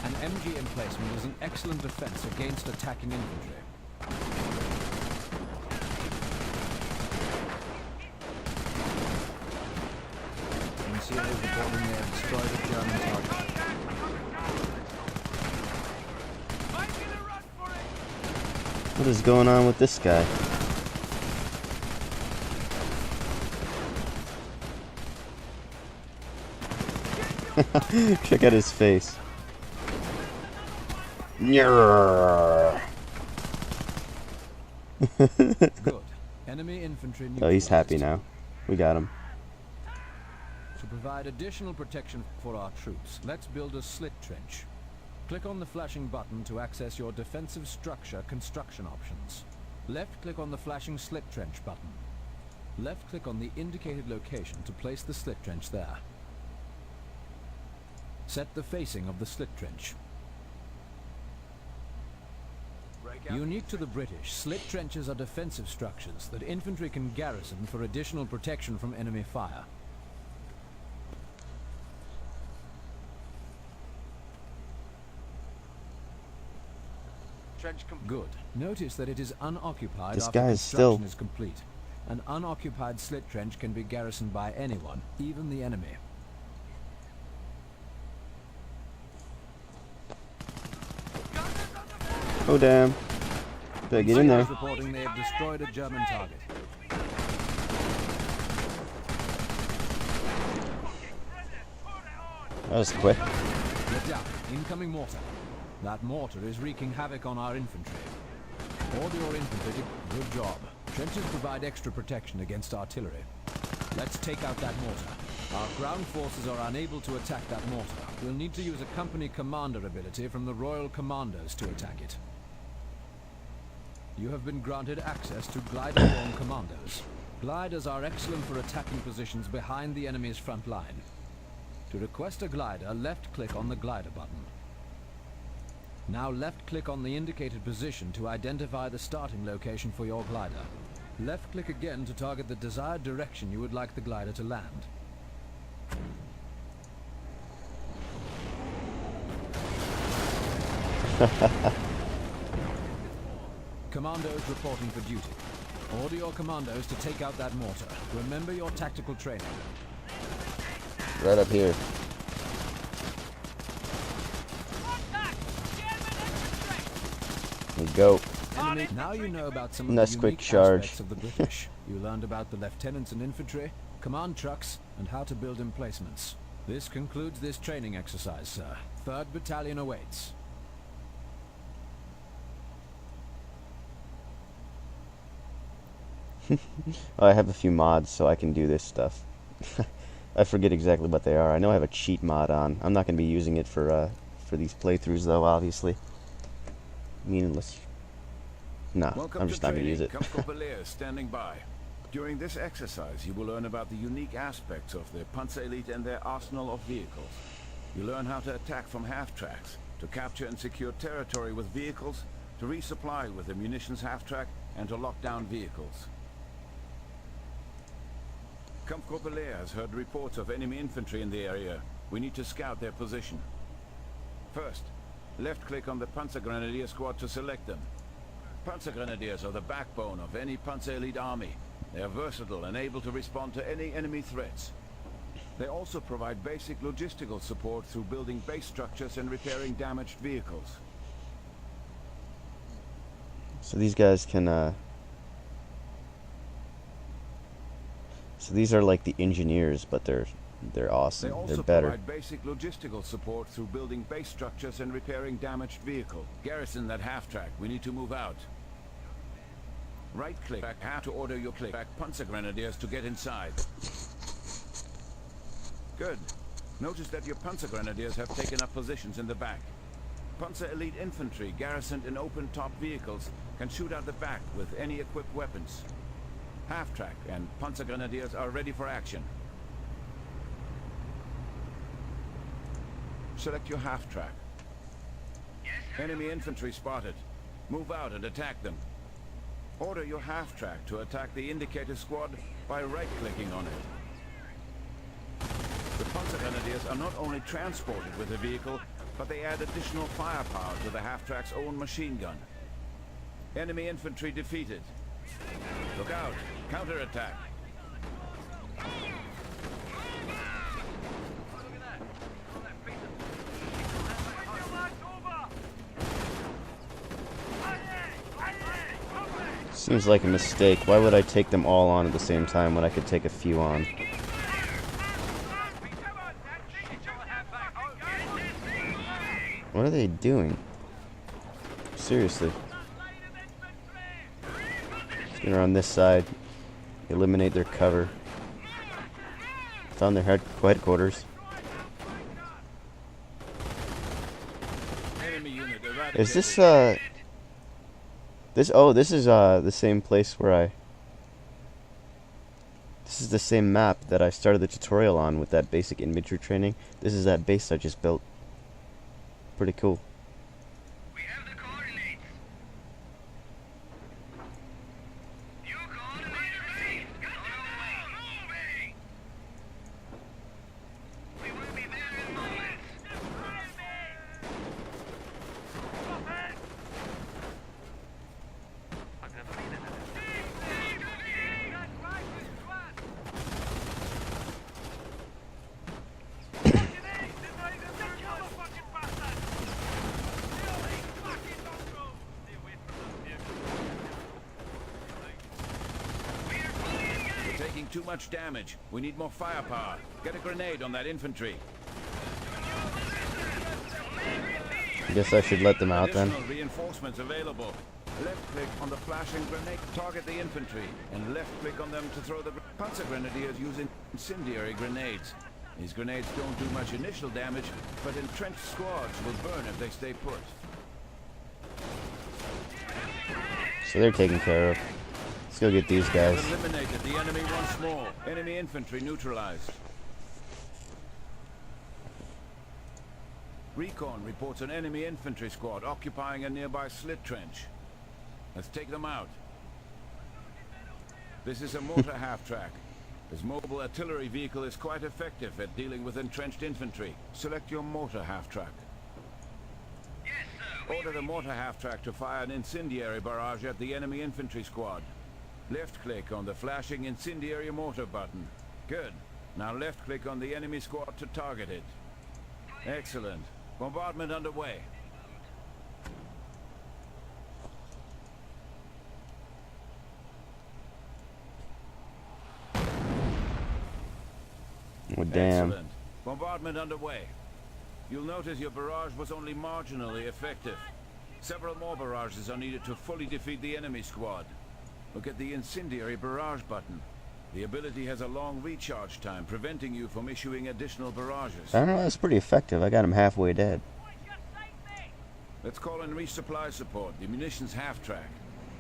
An MG emplacement is an excellent defense against attacking infantry. NCO reporting they have destroyed a German target. Making a run for it! What is going on with this guy? Check out his face. Nyarrrr. Good. Enemy infantry Oh, he's happy neutralized. now. We got him. To provide additional protection for our troops, let's build a slit trench. Click on the flashing button to access your defensive structure construction options. Left-click on the flashing slit trench button. Left-click on the indicated location to place the slit trench there. Set the facing of the slit trench. Unique to the British, slit trenches are defensive structures that infantry can garrison for additional protection from enemy fire. trench complete. Good. Notice that it is unoccupied This after guy is still- construction is complete. An unoccupied slit trench can be garrisoned by anyone, even the enemy. Oh damn. Better get in there. Reporting they have destroyed a German target. That was quick. Get down. Incoming mortar. That mortar is wreaking havoc on our infantry. Order your infantry to... Good job. Trenches provide extra protection against artillery. Let's take out that mortar. Our ground forces are unable to attack that mortar. We'll need to use a company commander ability from the Royal Commandos to attack it. You have been granted access to glider-borne commandos. Gliders are excellent for attacking positions behind the enemy's front line. To request a glider, left-click on the glider button. Now left-click on the indicated position to identify the starting location for your glider. Left-click again to target the desired direction you would like the glider to land. Commandos reporting for duty. Order your commandos to take out that mortar. Remember your tactical training. Right up here. Contact! German infantry! There we go. Enemy. Now you know about some of Nice the quick unique charge. aspects of the British. You learned about the lieutenants and infantry, command trucks, and how to build emplacements. This concludes this training exercise, sir. 3rd Battalion awaits. Oh, I have a few mods so I can do this stuff. I forget exactly what they are. I know I have a cheat mod on. I'm not going to be using it for these playthroughs though, obviously. Meaningless. No, Welcome I'm just to not going to use training. it. Kamko Belair standing by. During this exercise, you will learn about the unique aspects of the Panzer Elite and their arsenal of vehicles. You learn how to attack from half-tracks, to capture and secure territory with vehicles, to resupply with the munitions half-track, and to lock down vehicles. Kamko Belair has heard reports of enemy infantry in the area. We need to scout their position. First, left-click on the Panzer Grenadier squad to select them. Panzer Grenadiers are the backbone of any Panzer Elite army. They are versatile and able to respond to any enemy threats. They also provide basic logistical support through building base structures and repairing damaged vehicles. So these guys can, so these are like the engineers, but they're They awesome. also They're better. provide basic logistical support through building base structures and repairing damaged vehicle. Garrison that half-track. We need to move out. Right-click back half to order your click-back Panzer Grenadiers to get inside. Good. Notice that your Panzer Grenadiers have taken up positions in the back. Panzer Elite infantry garrisoned in open-top vehicles can shoot out the back with any equipped weapons. Half-track and Panzer Grenadiers are ready for action. Select your half-track. Enemy infantry spotted. Move out and attack them. Order your half-track to attack the indicator squad by right-clicking on it. The Panzer Grenadiers are not only transported with the vehicle, but they add additional firepower to the half-track's own machine gun. Enemy infantry defeated. Look out! Counterattack! Seems like a mistake. Why would I take them all on at the same time when I could take a few on? What are they doing? Seriously. Let's get around this side. Eliminate their cover. Found their headquarters. Enemy unit eradicated. Is this, this is, the same place where this is the same map that I started the tutorial on with that basic infantry training. This is that base I just built. Pretty cool. We have the coordinates. Your coordinates received. Got them moving. We will be there in moments. too much damage. We need more firepower. Get a grenade on that infantry. I guess I should let them out then. Additional reinforcements available. Left click on the flashing grenade. Target the infantry. And left click on them to throw the Panzer Grenadiers using incendiary grenades. These grenades don't do much initial damage, but entrenched squads will burn if they stay put. So they're taken care of. Let's go get these guys. Eliminated the enemy once more. Enemy infantry neutralized. Recon reports an enemy infantry squad occupying a nearby slit trench. Let's take them out. This is a mortar half-track. This mobile artillery vehicle is quite effective at dealing with entrenched infantry. Select your mortar half-track. Order the mortar half-track to fire an incendiary barrage at the enemy infantry squad. Left-click on the flashing incendiary mortar button. Good. Now left-click on the enemy squad to target it. Excellent. Bombardment underway. Oh, damn. Excellent. Bombardment underway. You'll notice your barrage was only marginally effective. Several more barrages are needed to fully defeat the enemy squad. Look at the incendiary barrage button. The ability has a long recharge time, preventing you from issuing additional barrages. I don't know, that's pretty effective. I got him halfway dead. Let's call in resupply support, the munitions half-track.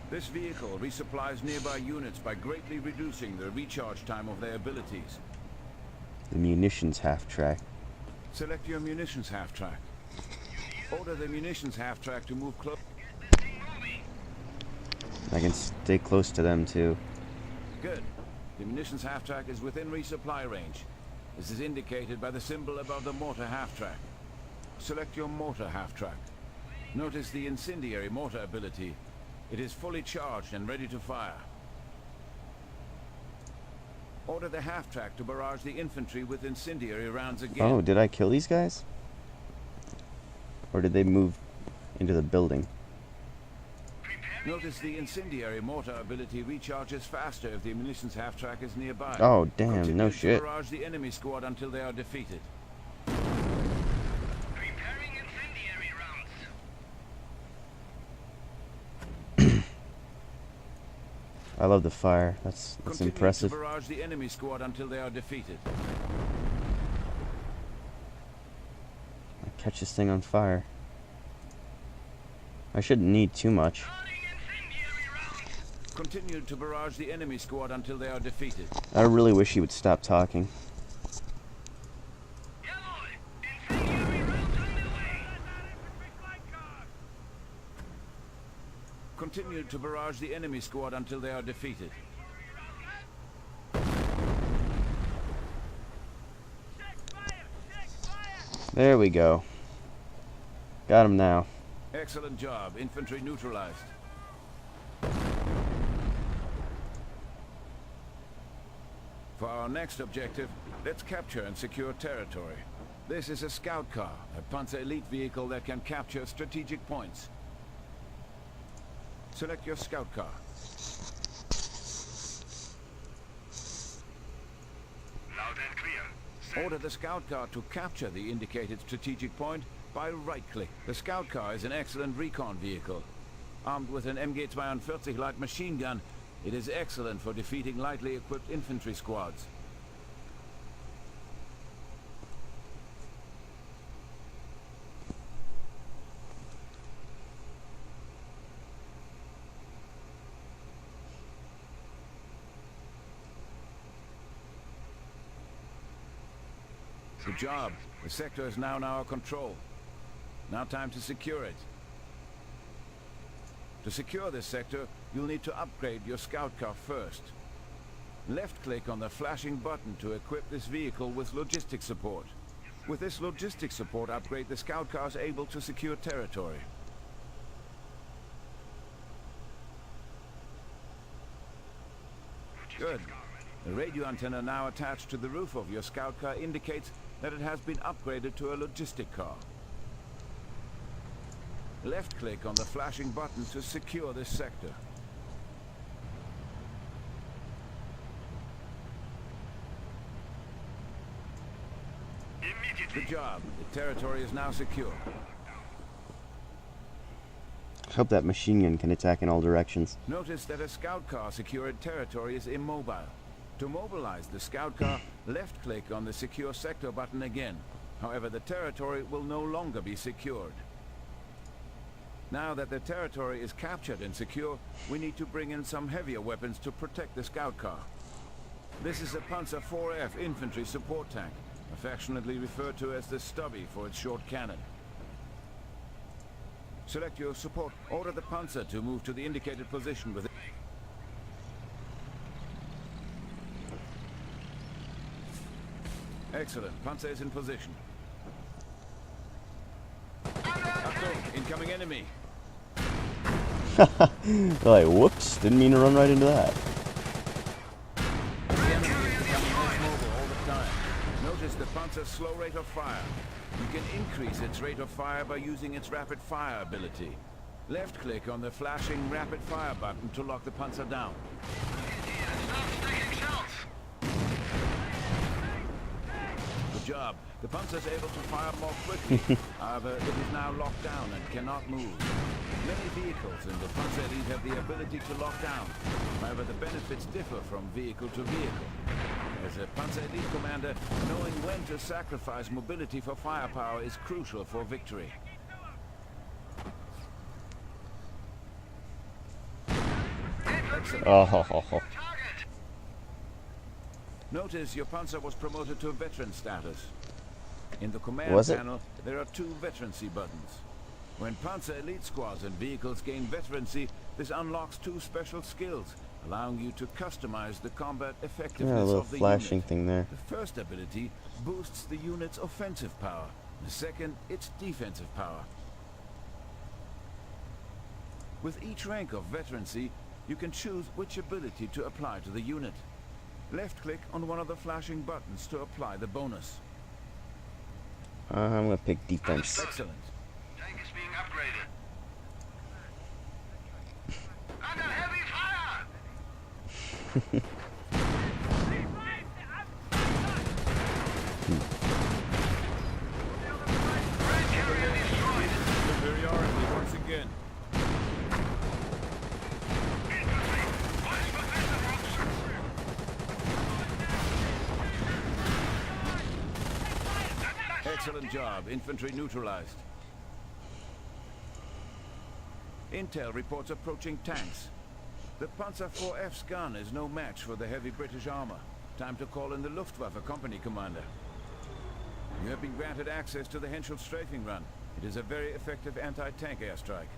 This vehicle resupplies nearby units by greatly reducing the recharge time of their abilities. The munitions half-track. Select your munitions half-track. Order the munitions half-track to move close. I can stay close to them too. Good. The munitions half-track is within resupply range. This is indicated by the symbol above the mortar half-track. Select your mortar half-track. Notice the incendiary mortar ability. It is fully charged and ready to fire. Order the half-track to barrage the infantry with incendiary rounds again. Oh, did I kill these guys? Or did they move into the building? Notice the incendiary mortar ability recharges faster if the munitions half-track is nearby. Oh, damn, Continue no to shit. barrage the enemy squad until they are defeated. Preparing incendiary rounds. I love the fire. That's Continue impressive. to barrage the enemy squad until they are defeated. Catch this thing on fire. I shouldn't need too much. Continue to barrage the enemy squad until they are defeated. I really wish he would stop talking. Continue to barrage the enemy squad until they are defeated. There we go. Got him now. Excellent job. Infantry neutralized. For our next objective, let's capture and secure territory. This is a scout car, a Panzer Elite vehicle that can capture strategic points. Select your scout car. Loud and clear. Order the scout car to capture the indicated strategic point by right-click. The scout car is an excellent recon vehicle. Armed with an MG-42 light machine gun, it is excellent for defeating lightly equipped infantry squads. Good job. The sector is now in our control. Now time to secure it. To secure this sector, you'll need to upgrade your scout car first. Left-click on the flashing button to equip this vehicle with logistics support. With this logistics support upgrade, the scout car is able to secure territory. Good. The radio antenna now attached to the roof of your scout car indicates that it has been upgraded to a logistic car. Left-click on the flashing button to secure this sector. Good job. The territory is now secure. I hope that machine gun can attack in all directions. Notice that a scout car secured territory is immobile. To mobilize the scout car, left-click on the Secure Sector button again. However, the territory will no longer be secured. Now that the territory is captured and secure, we need to bring in some heavier weapons to protect the scout car. This is a Panzer IV-F infantry support tank, affectionately referred to as the Stubby for its short cannon. Select your support. Order the Panzer to move to the indicated position with it. Excellent. Panzer is in position. Achtung, incoming enemy. Like, whoops, didn't mean to run right into that. The enemy is becoming less mobile all the time. Notice the Panzer's slow rate of fire. You can increase its rate of fire by using its rapid fire ability. Left-click on the flashing rapid fire button to lock the Panzer down. Good job. The Panzer is able to fire more quickly. However, it is now locked down and cannot move. Many vehicles in the Panzer Elite have the ability to lock down. However, the benefits differ from vehicle to vehicle. As a Panzer Elite commander, knowing when to sacrifice mobility for firepower is crucial for victory. Excellent. Oh, Notice your Panzer was promoted to veteran status. In the command Was it? panel, there are two veterancy buttons. When Panzer Elite squads and vehicles gain veterancy, this unlocks two special skills, allowing you to customize the combat yeah, a effectiveness little of the flashing unit. thing there. The first ability boosts the unit's offensive power. The second, its defensive power. With each rank of veterancy, you can choose which ability to apply to the unit. Left-click on one of the flashing buttons to apply the bonus. I'm gonna pick defense. Excellent. Tank is being upgraded. Under heavy fire! Superiority once again. Excellent job. Infantry neutralized. Intel reports approaching tanks. The Panzer IV-F's gun is no match for the heavy British armor. Time to call in the Luftwaffe company commander. You have been granted access to the Henschel strafing run. It is a very effective anti-tank airstrike.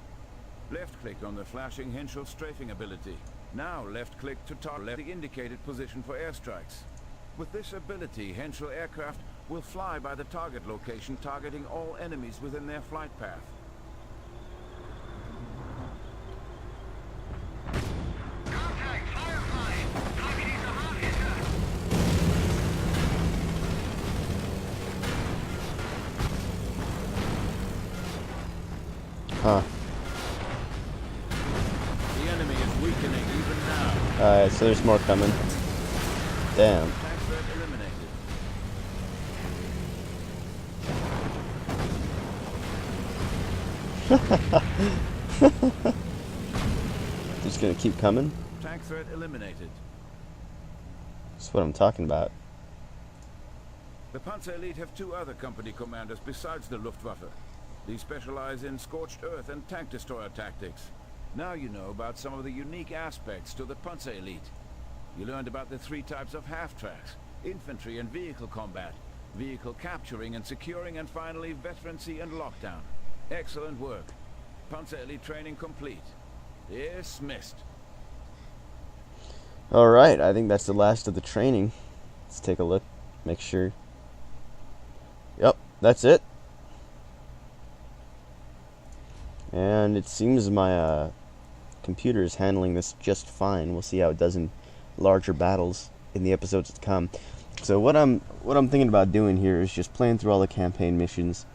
Left-click on the flashing Henschel strafing ability. Now left-click to target the indicated position for airstrikes. With this ability, Henschel aircraft will fly by the target location, targeting all enemies within their flight path. Contact, Firefly! Blocking the hot hitter! Huh. The enemy is weakening even now. Alright, so there's more coming. Damn. Tank threat eliminated. Just gonna keep coming? Tank threat eliminated. That's what I'm talking about. The Panzer Elite have two other company commanders besides the Luftwaffe. These specialize in scorched earth and tank destroyer tactics. Now you know about some of the unique aspects to the Panzer Elite. You learned about the three types of half-tracks: infantry and vehicle combat, vehicle capturing and securing, and finally veterancy and lockdown. Excellent work. Panzer Elite training complete. Dismissed. Alright, I think that's the last of the training. Let's take a look, make sure. Yep, that's it. And it seems my computer is handling this just fine. We'll see how it does in larger battles in the episodes to come. So what I'm thinking about doing here is just playing through all the campaign missions,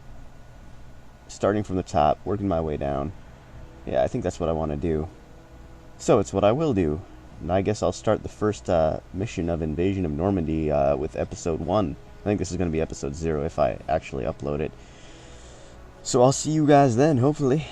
starting from the top, working my way down. Yeah, I think that's what I want to do. So it's what I will do. And I guess I'll start the first mission of Invasion of Normandy with episode 1. I think this is going to be episode 0 if I actually upload it. So I'll see you guys then, hopefully.